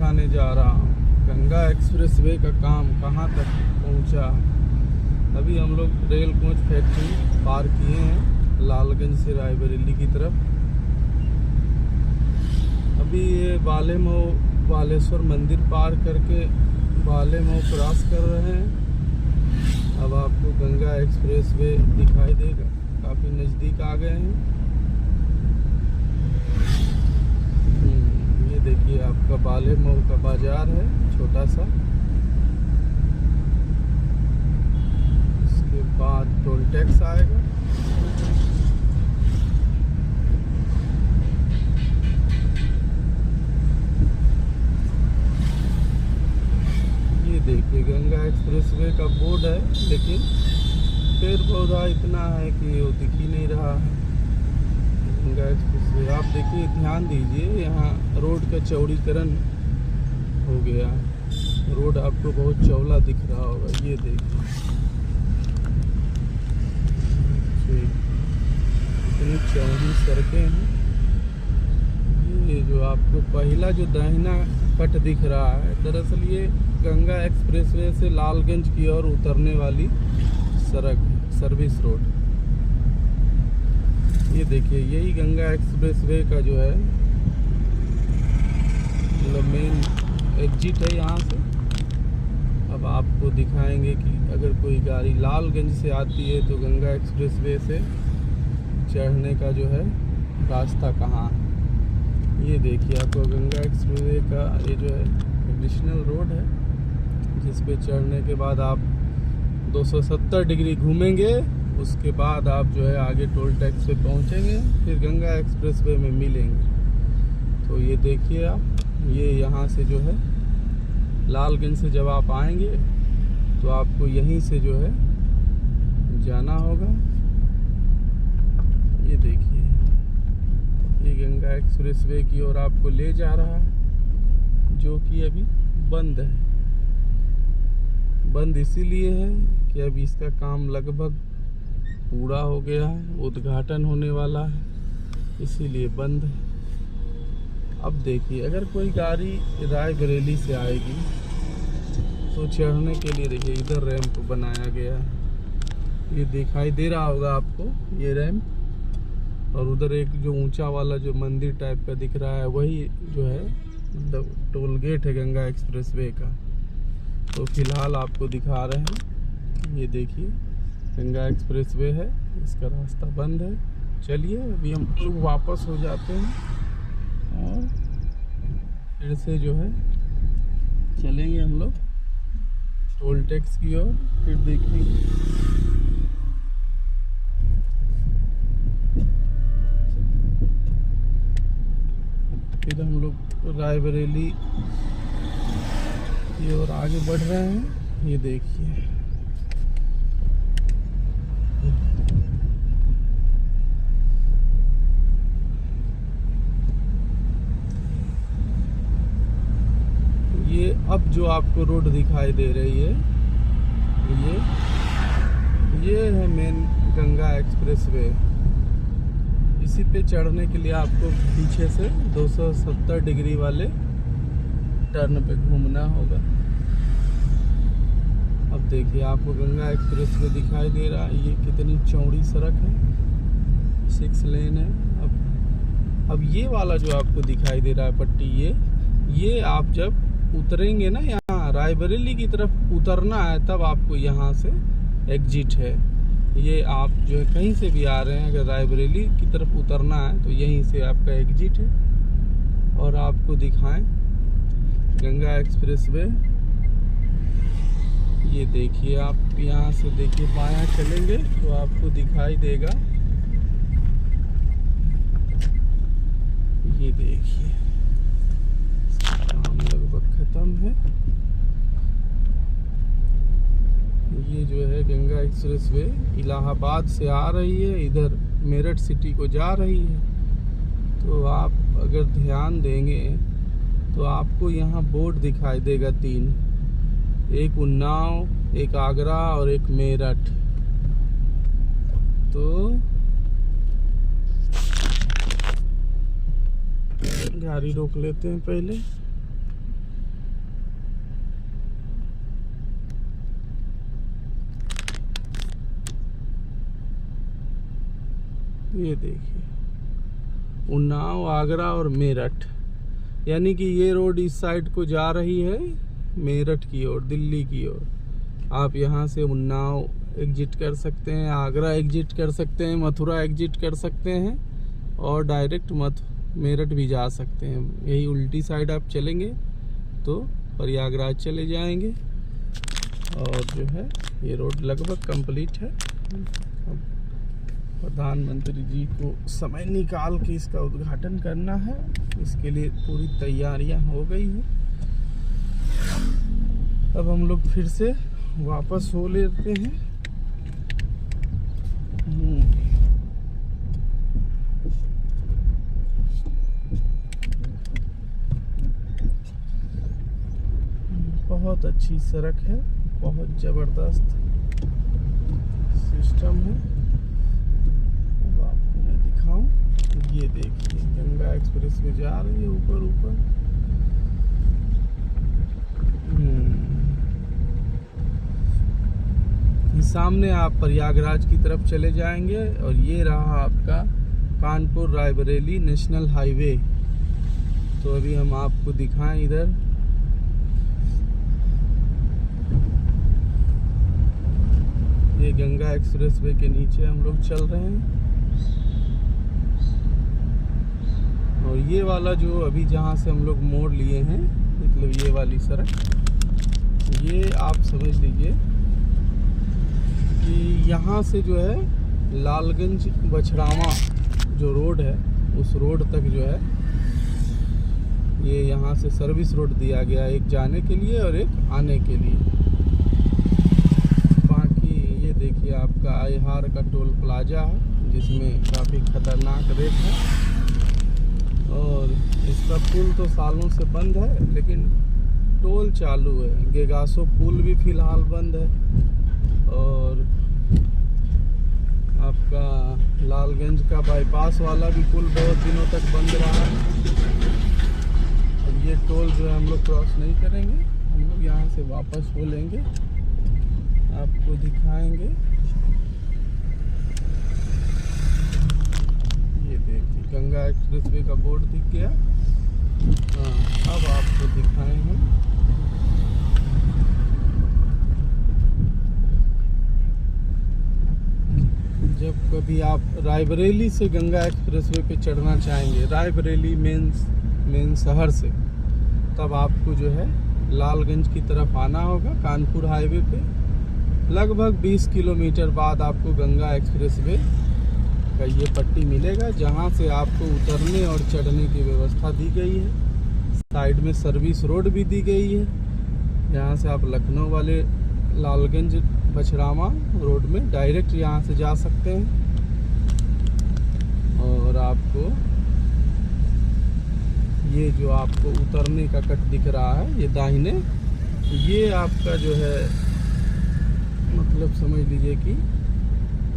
दिखाने जा रहा हूँ। गंगा एक्सप्रेसवे का काम कहाँ तक पहुँचा। अभी हम लोग रेल कोच फैक्ट्री पार किए हैं लालगंज से रायबरेली की तरफ। अभी ये बालेश्वर मंदिर पार करके बालेमऊ क्रॉस कर रहे हैं। अब आपको गंगा एक्सप्रेसवे दिखाई देगा, काफ़ी नज़दीक आ गए हैं। ये देखिए आपका बालेमऊ का बाजार है छोटा सा। इसके बाद टोल टैक्स आएगा। ये देखिए गंगा एक्सप्रेसवे का बोर्ड है, लेकिन पेड़ पौधा इतना है कि वो दिख ही नहीं रहा है। गंगा एक्सप्रेसवे आप देखिए, ध्यान दीजिए, यहाँ रोड का चौड़ीकरण हो गया। रोड आपको बहुत चौड़ा दिख रहा होगा। ये देखिए इतनी चौड़ी सड़कें हैं। ये जो आपको पहला जो दाहिना कट दिख रहा है, दरअसल ये गंगा एक्सप्रेसवे से लालगंज की ओर उतरने वाली सड़क है, सर्विस रोड। ये देखिए यही गंगा एक्सप्रेसवे का जो है मतलब मेन एग्जिट है यहाँ से। अब आपको दिखाएंगे कि अगर कोई गाड़ी लालगंज से आती है तो गंगा एक्सप्रेसवे से चढ़ने का जो है रास्ता कहाँ है। ये देखिए आपको गंगा एक्सप्रेसवे का ये जो है एडिशनल रोड है, जिस पे चढ़ने के बाद आप 270 डिग्री घूमेंगे। उसके बाद आप जो है आगे टोल टैक्स पे पहुंचेंगे, फिर गंगा एक्सप्रेसवे में मिलेंगे। तो ये देखिए आप, ये यहाँ से जो है लालगंज से जब आप आएंगे तो आपको यहीं से जो है जाना होगा। ये देखिए ये गंगा एक्सप्रेसवे की ओर आपको ले जा रहा है, जो कि अभी बंद है। बंद इसीलिए है कि अभी इसका काम लगभग पूरा हो गया है, उद्घाटन होने वाला है, इसीलिए बंद है। अब देखिए अगर कोई गाड़ी रायबरेली से आएगी तो चढ़ने के लिए देखिए इधर रैंप बनाया गया है। ये दिखाई दे रहा होगा आपको ये रैंप, और उधर एक जो ऊंचा वाला जो मंदिर टाइप का दिख रहा है वही जो है मतलब टोल गेट है गंगा एक्सप्रेसवे का। तो फिलहाल आपको दिखा रहे हैं, ये देखिए गंगा एक्सप्रेसवे है, इसका रास्ता बंद है। चलिए अभी हम लोग वापस हो जाते हैं और फिर से जो है चलेंगे हम लोग टोल टैक्स की ओर, फिर देखेंगे। फिर हम लोग रायबरेली की ओर आगे बढ़ रहे हैं। ये देखिए ये अब जो आपको रोड दिखाई दे रही है ये है मेन गंगा एक्सप्रेसवे। इसी पे चढ़ने के लिए आपको पीछे से 270 डिग्री वाले टर्न पे घूमना होगा। अब देखिए आपको गंगा एक्सप्रेसवे दिखाई दे रहा है, ये कितनी चौड़ी सड़क है, 6 लेन है। अब ये वाला जो आपको दिखाई दे रहा है पट्टी, ये आप जब उतरेंगे ना, यहाँ रायबरेली की तरफ उतरना है, तब आपको यहाँ से एग्जिट है। ये आप जो है कहीं से भी आ रहे हैं, अगर रायबरेली की तरफ उतरना है तो यहीं से आपका एग्जिट है। और आपको दिखाएं गंगा एक्सप्रेसवे, ये देखिए आप यहाँ से देखिए बायां चलेंगे तो आपको दिखाई देगा। ये देखिए काम लगभग खत्म है। ये जो है गंगा एक्सप्रेसवे इलाहाबाद से आ रही है, इधर मेरठ सिटी को जा रही है। तो आप अगर ध्यान देंगे तो आपको यहाँ बोर्ड दिखाई देगा 3, एक उन्नाव, एक आगरा और एक मेरठ। तो गाड़ी रोक लेते हैं पहले। ये देखिए उन्नाव, आगरा और मेरठ, यानी कि ये रोड इस साइड को जा रही है मेरठ की ओर, दिल्ली की ओर। आप यहाँ से उन्नाव एग्जिट कर सकते हैं, आगरा एग्जिट कर सकते हैं, मथुरा एग्जिट कर सकते हैं और डायरेक्ट मेरठ भी जा सकते हैं। यही उल्टी साइड आप चलेंगे तो प्रयागराज चले जाएंगे। और जो है ये रोड लगभग कंप्लीट है। अब प्रधानमंत्री जी को समय निकाल के इसका उद्घाटन करना है, इसके लिए पूरी तैयारियां हो गई हैं। अब हम लोग फिर से वापस हो लेते हैं। बहुत अच्छी सड़क है, बहुत ज़बरदस्त सिस्टम है। अब आपको मैं दिखाऊं, ये देखिए गंगा एक्सप्रेस वे जा रही है ऊपर ऊपर। सामने आप प्रयागराज की तरफ चले जाएंगे और ये रहा आपका कानपुर रायबरेली नेशनल हाईवे। तो अभी हम आपको दिखाएं इधर, ये गंगा एक्सप्रेसवे के नीचे हम लोग चल रहे हैं। और ये वाला जो अभी जहाँ से हम लोग मोड़ लिए हैं, मतलब ये वाली सड़क, ये आप समझ लीजिए कि यहाँ से जो है लालगंज बछरावा जो रोड है, उस रोड तक जो है ये यहाँ से सर्विस रोड दिया गया, एक जाने के लिए और एक आने के लिए। देखिए आपका आईहार का टोल प्लाजा है, जिसमें काफ़ी खतरनाक रेट है। और इसका पुल तो सालों से बंद है, लेकिन टोल चालू है। गेगासो पुल भी फिलहाल बंद है और आपका लालगंज का बाईपास वाला भी पुल बहुत दिनों तक बंद रहा है। अब ये टोल जो है हम लोग क्रॉस नहीं करेंगे, हम लोग यहाँ से वापस हो लेंगे, आपको दिखाएंगे। ये देखिए गंगा एक्सप्रेसवे का बोर्ड दिख गया। हाँ, अब आपको दिखाएंगे। जब कभी आप रायबरेली से गंगा एक्सप्रेसवे पे चढ़ना चाहेंगे, रायबरेली मेन शहर से, तब आपको जो है लालगंज की तरफ आना होगा। कानपुर हाईवे पे लगभग 20 किलोमीटर बाद आपको गंगा एक्सप्रेसवे का ये पट्टी मिलेगा, जहाँ से आपको उतरने और चढ़ने की व्यवस्था दी गई है। साइड में सर्विस रोड भी दी गई है, यहाँ से आप लखनऊ वाले लालगंज बछरावा रोड में डायरेक्ट यहाँ से जा सकते हैं। और आपको ये जो आपको उतरने का कट दिख रहा है, ये दाहिने, ये आपका जो है मतलब समझ लीजिए कि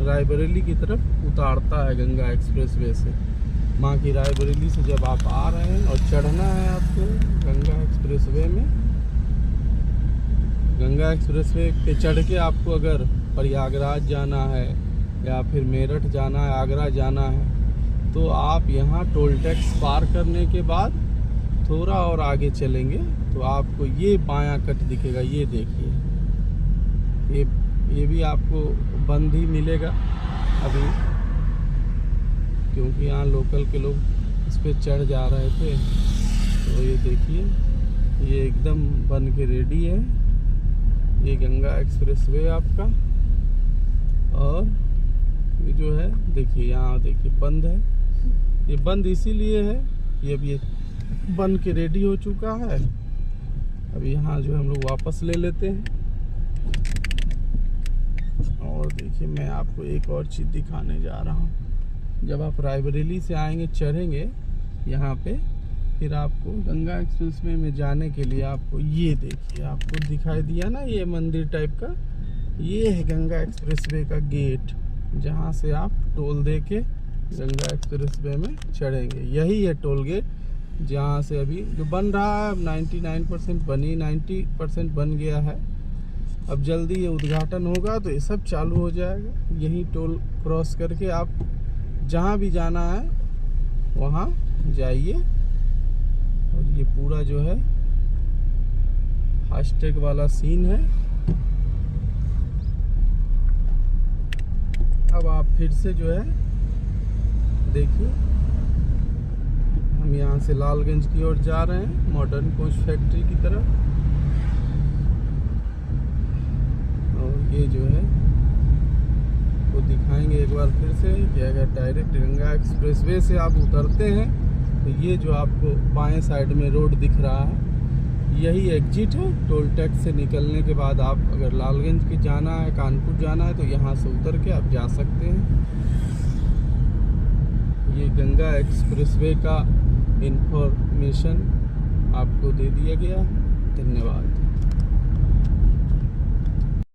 रायबरेली की तरफ उतारता है गंगा एक्सप्रेसवे से। माँ की रायबरेली से जब आप आ रहे हैं और चढ़ना है आपको गंगा एक्सप्रेसवे में, गंगा एक्सप्रेसवे पे चढ़ के आपको अगर प्रयागराज जाना है या फिर मेरठ जाना है, आगरा जाना है, तो आप यहाँ टोल टैक्स पार करने के बाद थोड़ा और आगे चलेंगे तो आपको ये बायां कट दिखेगा। ये देखिए, ये भी आपको बंद ही मिलेगा अभी, क्योंकि यहाँ लोकल के लोग इस पे चढ़ जा रहे थे। तो ये देखिए, ये एकदम बन के रेडी है ये गंगा एक्सप्रेसवे आपका। और ये जो है देखिए, यहाँ देखिए बंद है। ये बंद इसीलिए है, ये अब ये बन के रेडी हो चुका है। अब यहाँ जो हम लोग वापस ले लेते हैं। और देखिए, मैं आपको एक और चीज़ दिखाने जा रहा हूँ। जब आप रायबरेली से आएंगे, चढ़ेंगे यहाँ पे, फिर आपको गंगा एक्सप्रेसवे में जाने के लिए आपको ये देखिए, आपको दिखाई दिया ना ये मंदिर टाइप का, ये है गंगा एक्सप्रेसवे का गेट, जहाँ से आप टोल दे के गंगा एक्सप्रेसवे में चढ़ेंगे। यही है टोल गेट, जहाँ से अभी जो बन रहा है 99% बनी, 90% बन गया है। अब जल्दी ये उद्घाटन होगा तो ये सब चालू हो जाएगा। यही टोल क्रॉस करके आप जहाँ भी जाना है वहाँ जाइए। और ये पूरा जो है फास्टैग वाला सीन है। अब आप फिर से जो है देखिए, हम यहाँ से लालगंज की ओर जा रहे हैं, मॉडर्न कोच फैक्ट्री की तरफ। और ये जो है वो दिखाएंगे एक बार फिर से कि अगर डायरेक्ट गंगा एक्सप्रेसवे से आप उतरते हैं तो ये जो आपको बाएं साइड में रोड दिख रहा है, यही एग्जिट है। टोल टैक्स से निकलने के बाद आप अगर लालगंज की जाना है, कानपुर जाना है, तो यहाँ से उतर के आप जा सकते हैं। ये गंगा एक्सप्रेसवे का इंफॉर्मेशन आपको दे दिया गया है। धन्यवाद।